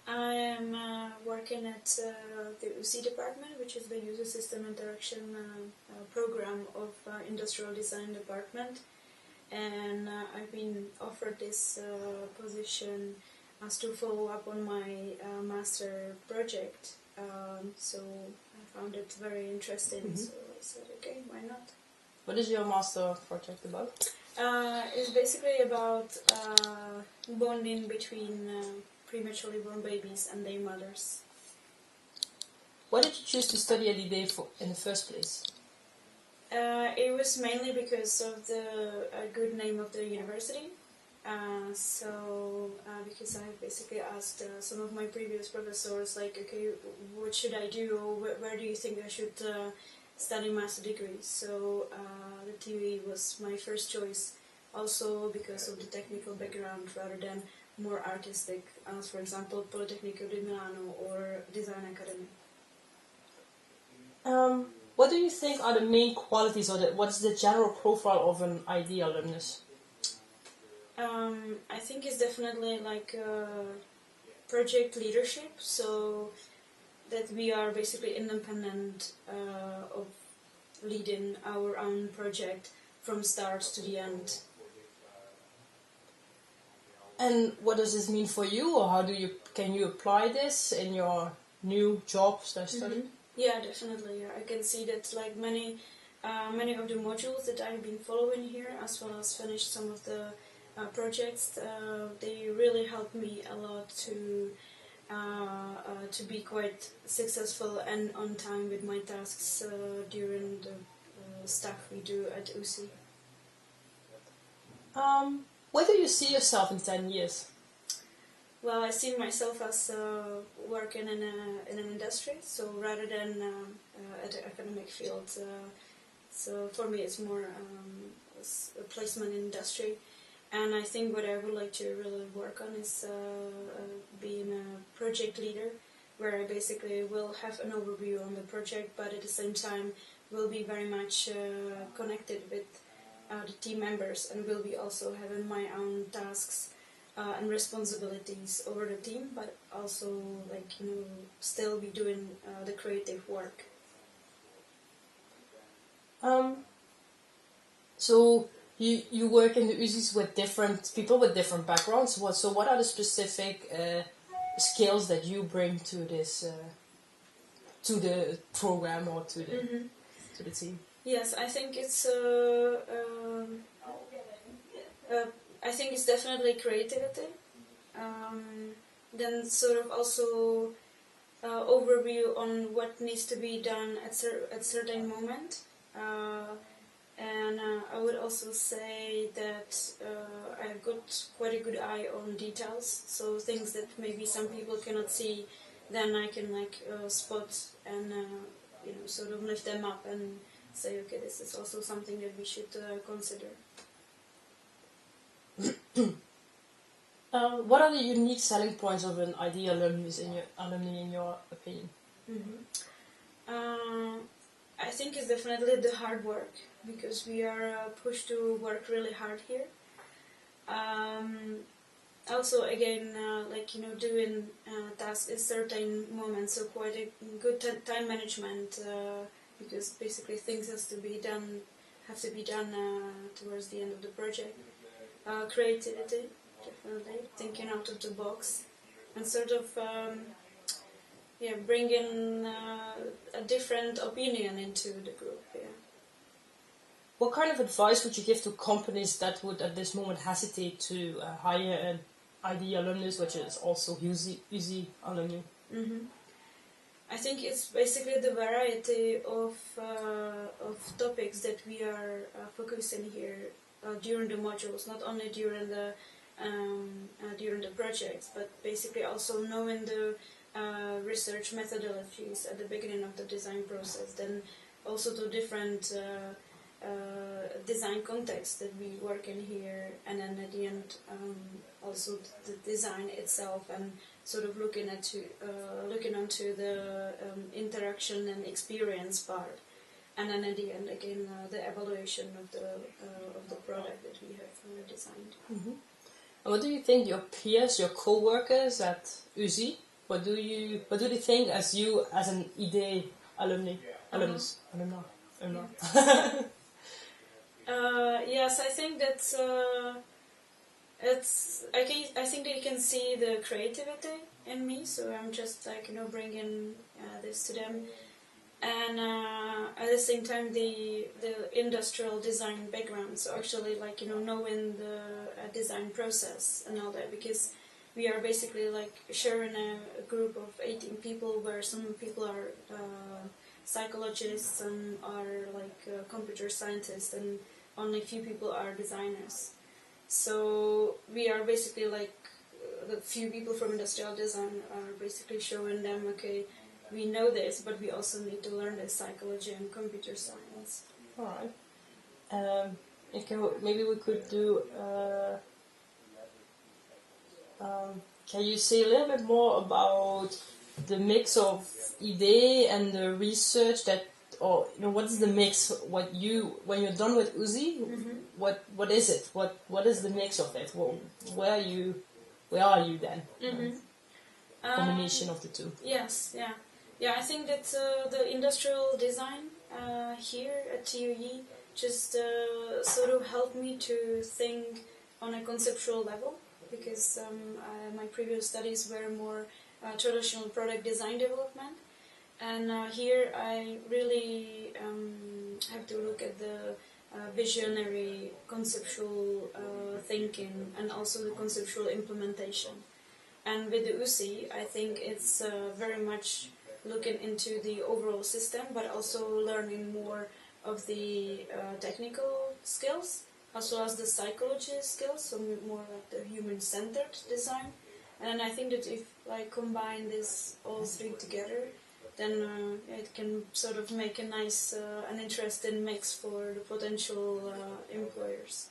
I am working at the UC department, which is the User System Interaction program of Industrial Design department. And I've been offered this position as to follow up on my master project. So I found it very interesting, so I said, okay, why not? What is your master project about? It's basically about bonding between prematurely born babies and their mothers. Why did you choose to study at IDE in the first place? It was mainly because of the good name of the university. Because I basically asked some of my previous professors, like, okay, what should I do, or where do you think I should study master degree? So the TUE was my first choice, also because of the technical background rather than more artistic, as for example Politecnico di Milano or Design Academy. What do you think are the main qualities, or what is the general profile of an IDE alumnus? I think it's definitely like project leadership, so that we are basically independent of leading our own project from start to the end. And what does this mean for you, or how can you apply this in your new job study? Yeah, definitely. Yeah. I can see that like many of the modules that I've been following here, as well as finished some of the projects, they really helped me a lot to be quite successful and on time with my tasks during the stuff we do at UC. Where do you see yourself in 10 years? Well, I see myself as working in an industry, so rather than at the academic field. So for me, it's more a placement in industry. And I think what I would like to really work on is being a project leader, where I basically will have an overview on the project, but at the same time will be very much connected with the team members, and will be also having my own tasks and responsibilities over the team, but also still be doing the creative work. So you work in the UZIs with different people with different backgrounds. So what are the specific skills that you bring to this to the program or to the team? Yes, I think it's definitely creativity. Then sort of also overview on what needs to be done at certain moment. And I would also say that I've got quite a good eye on details. So things that maybe some people cannot see, then I can spot and sort of lift them up and say, okay, this is also something that we should consider. What are the unique selling points of an IDE alumnus in your opinion? I think it's definitely the hard work, because we are pushed to work really hard here. Also, again, doing tasks in certain moments, so quite a good time management, because basically things have to be done towards the end of the project. Creativity, definitely, thinking out of the box, and sort of bringing a different opinion into the group. Yeah. What kind of advice would you give to companies that would at this moment hesitate to hire an IDE alumnus, which is also UZ alumni? I think it's basically the variety of topics that we are focusing here during the modules, not only during the projects, but basically also knowing the research methodologies at the beginning of the design process, then also the different design contexts that we work in here, and then at the end also the design itself, and sort of looking onto the interaction and experience part, and then at the end again the evaluation of the product that we have designed. And what do you think your peers, your co-workers at UZI what do you think as an IDE alumnus? Yes, I think that I think that you can see the creativity in me, so I'm just like bringing this to them, and at the same time the industrial design background. So actually, like knowing the design process and all that, because we are basically like sharing a group of 18 people, where some people are psychologists, some are like computer scientists, and only a few people are designers. So we are basically like the few people from industrial design are basically showing them, okay, we know this, but we also need to learn the psychology and computer science. All right. Maybe we could do. Can you say a little bit more about the mix of idea and the research that, or what is the mix? When you're done with Uzi, what is it? What is the mix of it? Where are you then? Combination of the two. Yes, yeah. I think that the industrial design here at TUE just sort of helped me to think on a conceptual level, because my previous studies were more traditional product design development, and here I really have to look at the visionary conceptual thinking and also the conceptual implementation. And with the UCI, I think it's very much looking into the overall system, but also learning more of the technical skills, as well as the psychology skills, so more like the human-centered design. And I think that if I combine this all three together, then it can sort of make a nice and interesting mix for the potential employers.